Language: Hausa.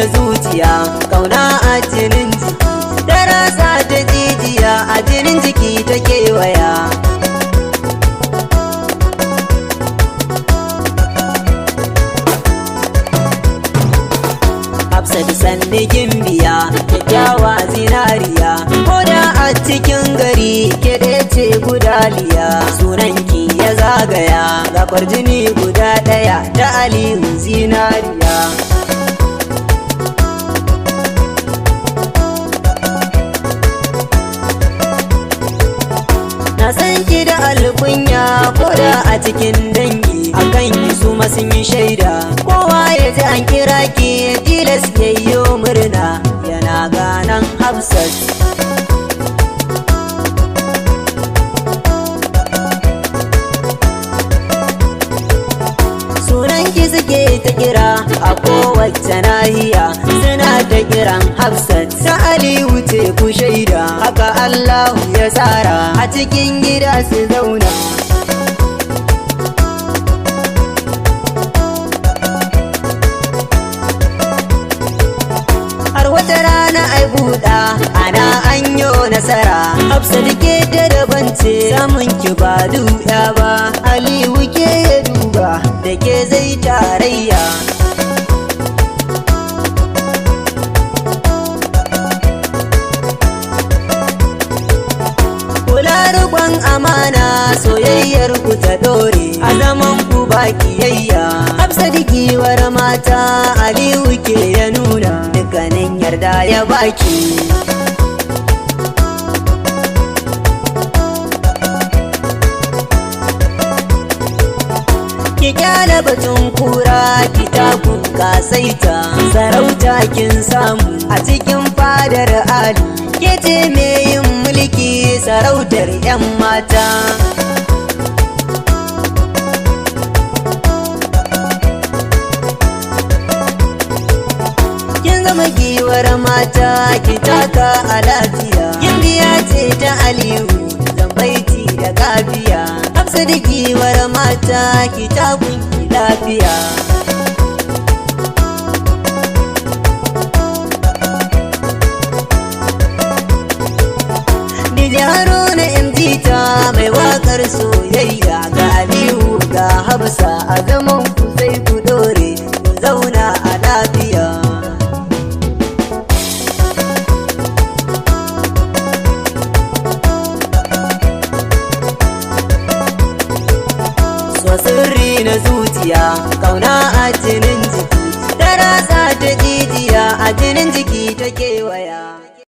da zuciya, kauna a jinin jiki, da rasa ta jijiya a jinin jiki ta kewaya. Hafsat sanni gimbiya, kyakkyawa zinariya, koda a cikin gari ke ce gudaliya. Sunanki ya zagaya ga kwarjini guda ɗaya ta Aliyu zinariya. Na san ki da alkunya koda a cikin dangi, akan ki su sun yi shaida. Kowa ya ji an kira ki tilas yayyo murna, yana ganan Hafsat. Sunanki suke ta kira a kowace nahiya, suna ta kiran Hafsat. Ta Aliyu ce ku shaida, haka Allahu ya tsara a cikin gida su zauna. Har wata rana ai buɗa ana anyo nasara, Hafsat ke da daban ce, samun ki ba duya ba. Aliyu ke ya duba da ke zai tarayya. Kula riƙon amana, soyayyar ku ta dore, a zaman ku ba kiyayya. Hafsat giwar mata, Aliyu ke ya nuna, dukkanin yarda ya baki. Ki kyale batun kura, ki takun kasaita, sarauta kin samu a cikin fadar Ali. Ke ce me yin mulki, sarautar 'yan mata. Kin zama giwar mata, ki taka a lafiya. Gimbiya ce ta Aliyu, zambaiti da kafiya. Hafsat giwar mata, ki takun ki lafiya.